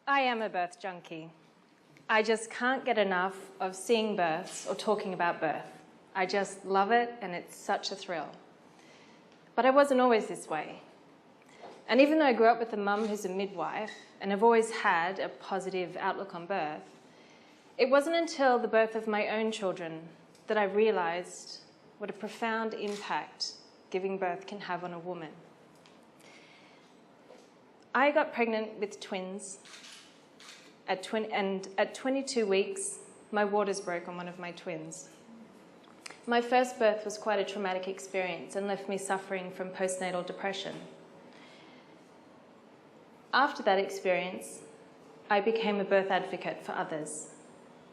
I am a birth junkie. I just can't get enough of seeing births or talking about birth. I just love it, and it's such a thrill. But I wasn't always this way. And even though I grew up with a mum who's a midwife and have always had a positive outlook on birth, it wasn't until the birth of my own children that I realized what a profound impact giving birth can have on a woman. I got pregnant with twins, and at 22 weeks, my waters broke on one of my twins. My first birth was quite a traumatic experience and left me suffering from postnatal depression. After that experience, I became a birth advocate for others.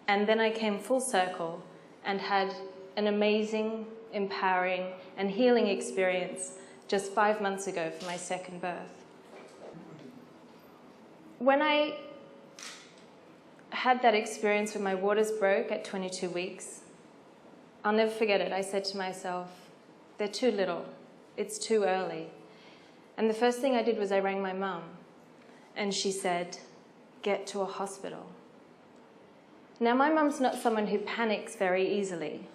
And then I came full circle and had an amazing, empowering, and healing experience just 5 months ago for my second birth. When I had that experience when my waters broke at 22 weeks, I'll never forget it. I said to myself, they're too little. It's too early. And the first thing I did was I rang my mum, and she said, get to a hospital. Now, my mum's not someone who panics very easily.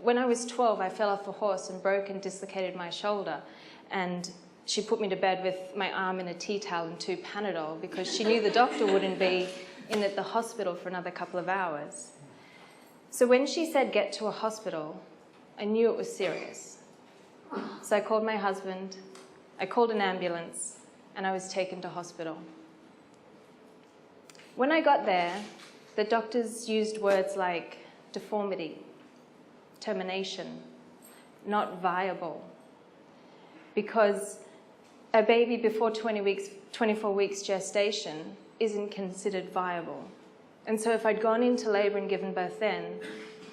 When I was 12, I fell off a horse and broke and dislocated my shoulder, and she put me to bed with my arm in a tea towel and 2 Panadol because she knew the doctor wouldn't be in at the hospital for another couple of hours. So when she said get to a hospital, I knew it was serious. So I called my husband, I called an ambulance, and I was taken to hospital. When I got there, the doctors used words like deformity, termination, not viable, because a baby before 24 weeks gestation isn't considered viable. And so if I'd gone into labour and given birth then,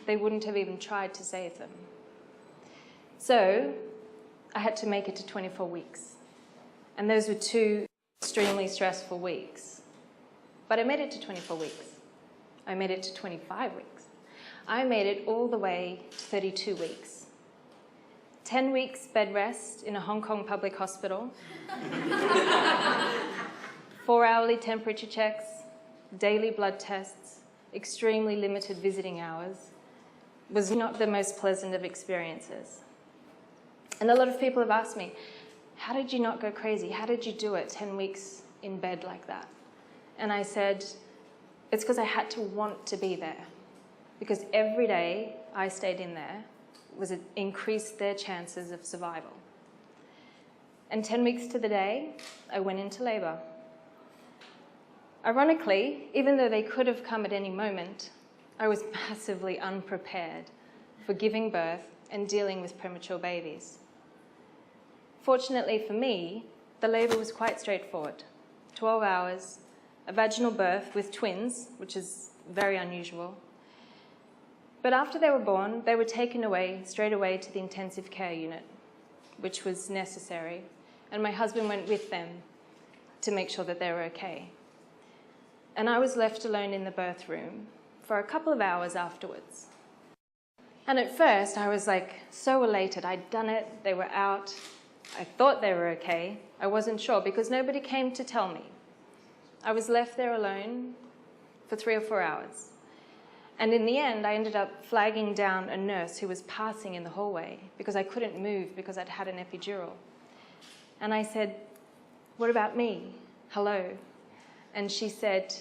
they wouldn't have even tried to save them. So I had to make it to 24 weeks. And those were 2 extremely stressful weeks. But I made it to 24 weeks. I made it to 25 weeks. I made it all the way to 32 weeks. 10 weeks bed rest in a Hong Kong public hospital. 4 hourly temperature checks, daily blood tests, extremely limited visiting hours, was not the most pleasant of experiences. And a lot of people have asked me, how did you not go crazy? How did you do it 10 weeks in bed like that? And I said, it's because I had to want to be there. Because every day I stayed in there increased their chances of survival. And 10 weeks to the day, I went into labour. Ironically, even though they could have come at any moment, I was massively unprepared for giving birth and dealing with premature babies. Fortunately for me, the labour was quite straightforward. 12 hours, a vaginal birth with twins, which is very unusual. But after they were born, they were taken away straight away to the intensive care unit, which was necessary, and my husband went with them to make sure that they were okay. And I was left alone in the birth room for a couple of hours afterwards. And at first, I was like so elated. I'd done it, they were out. I thought they were okay. I wasn't sure because nobody came to tell me. I was left there alone for 3 or 4 hours. And in the end, I ended up flagging down a nurse who was passing in the hallway because I couldn't move because I'd had an epidural. And I said, what about me? Hello. And she said,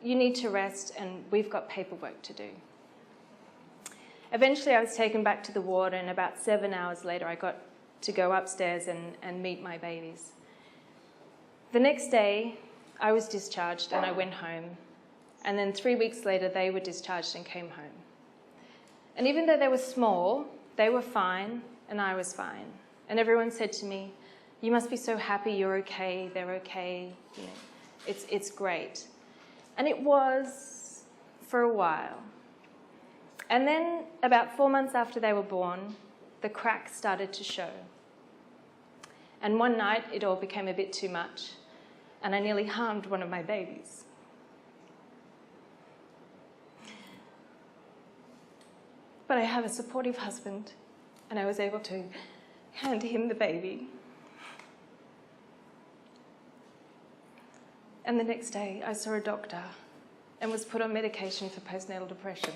you need to rest and we've got paperwork to do. Eventually I was taken back to the ward, and about 7 hours later I got to go upstairs and meet my babies. The next day I was discharged and I went home, and then 3 weeks later they were discharged and came home. And even though they were small, they were fine and I was fine. And everyone said to me, you must be so happy you're okay, they're okay, you know. It's great. And it was for a while. And then about 4 months after they were born, the cracks started to show. And one night, it all became a bit too much, and I nearly harmed one of my babies. But I have a supportive husband, and I was able to hand him the baby. And the next day, I saw a doctor and was put on medication for postnatal depression.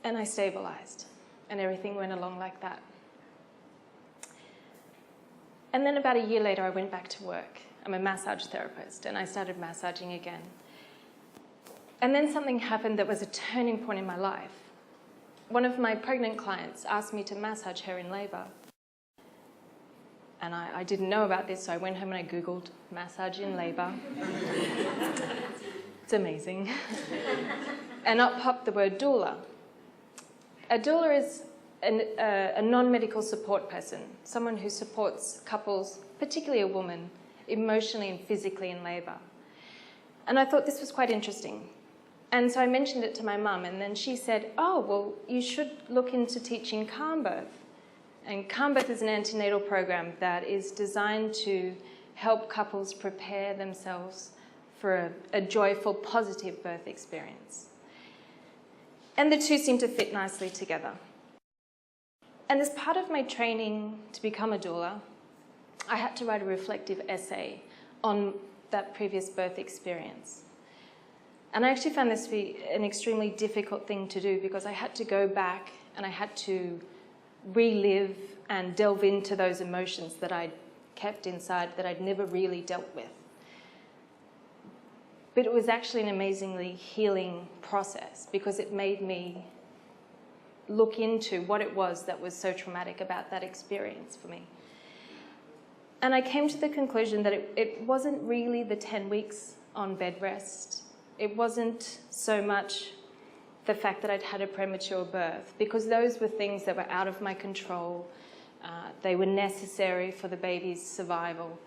And I stabilised, and everything went along like that. And then about a year later, I went back to work. I'm a massage therapist, and I started massaging again. And then something happened that was a turning point in my life. One of my pregnant clients asked me to massage her in labour. And I didn't know about this, so I went home and I Googled massage in labour. It's amazing. And up popped the word doula. A doula is a non-medical support person, someone who supports couples, particularly a woman, emotionally and physically in labour. And I thought this was quite interesting. And so I mentioned it to my mum, and then she said, oh, well, you should look into teaching calm birth. And calm birth is an antenatal program that is designed to help couples prepare themselves for a joyful, positive birth experience. And the two seem to fit nicely together. And as part of my training to become a doula, I had to write a reflective essay on that previous birth experience. And I actually found this to be an extremely difficult thing to do because I had to go back and I had to relive and delve into those emotions that I'd kept inside that I'd never really dealt with. But it was actually an amazingly healing process because it made me look into what it was that was so traumatic about that experience for me. And I came to the conclusion that it wasn't really the 10 weeks on bed rest. It wasn't so much the fact that I'd had a premature birth, because those were things that were out of my control. They were necessary for the baby's survival.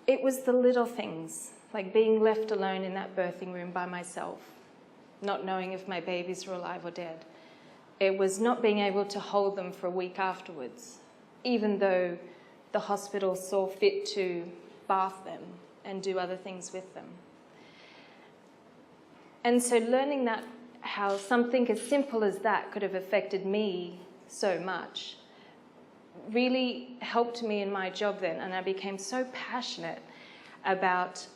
It was the little things, like being left alone in that birthing room by myself, not knowing if my babies were alive or dead. It was not being able to hold them for a week afterwards, even though the hospital saw fit to bath them and do other things with them. And so learning that, how something as simple as that could have affected me so much, really helped me in my job then. And I became so passionate about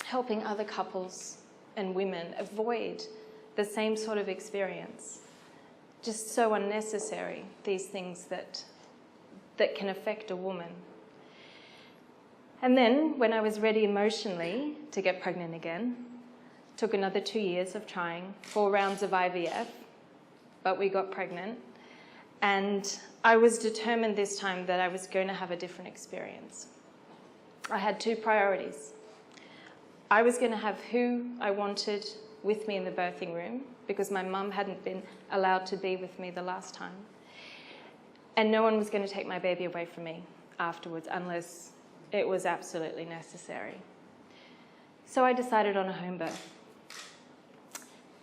helping other couples and women avoid the same sort of experience. Just so unnecessary, these things that can affect a woman. And then, when I was ready emotionally to get pregnant again, took another 2 years of trying, 4 rounds of IVF, but we got pregnant. And I was determined this time that I was going to have a different experience. I had 2 priorities. I was going to have who I wanted with me in the birthing room, because my mum hadn't been allowed to be with me the last time. And no one was going to take my baby away from me afterwards unless it was absolutely necessary. So I decided on a home birth.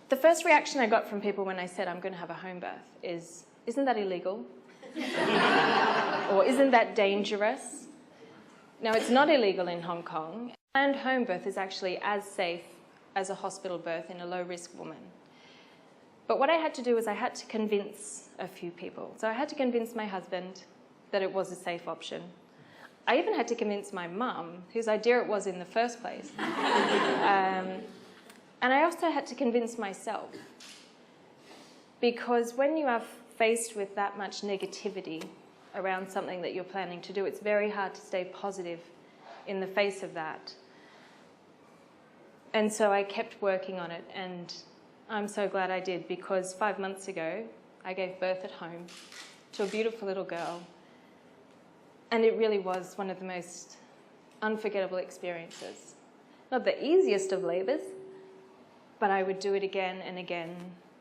The first reaction I got from people when I said I'm going to have a home birth is, isn't that illegal? Or isn't that dangerous? Now, it's not illegal in Hong Kong. And home birth is actually as safe as a hospital birth in a low-risk woman. But what I had to do was I had to convince a few people. So I had to convince my husband that it was a safe option. I even had to convince my mum, whose idea it was in the first place. And I also had to convince myself. Because when you are faced with that much negativity around something that you're planning to do, it's very hard to stay positive in the face of that. And so I kept working on it, and I'm so glad I did, because 5 months ago, I gave birth at home to a beautiful little girl. And it really was one of the most unforgettable experiences. Not the easiest of labours, but I would do it again and again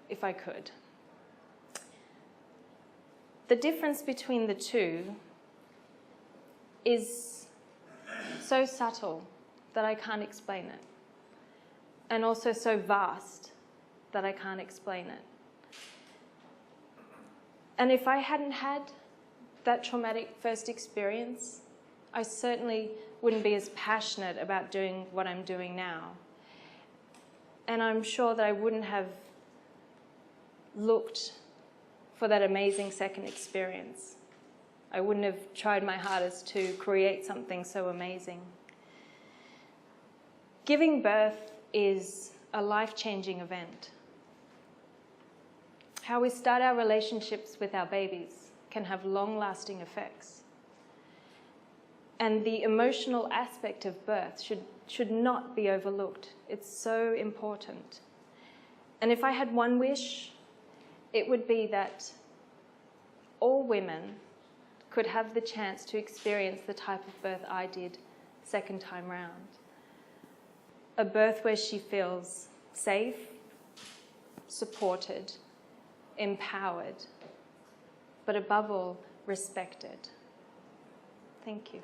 if I could. The difference between the two is so subtle that I can't explain it, and also so vast that I can't explain it. And if I hadn't had that traumatic first experience, I certainly wouldn't be as passionate about doing what I'm doing now. And I'm sure that I wouldn't have looked for that amazing second experience. I wouldn't have tried my hardest to create something so amazing. Giving birth is a life-changing event. How we start our relationships with our babies can have long-lasting effects. And the emotional aspect of birth should not be overlooked. It's so important. And if I had one wish, it would be that all women could have the chance to experience the type of birth I did second time round. A birth where she feels safe, supported, empowered, but above all, respected. Thank you.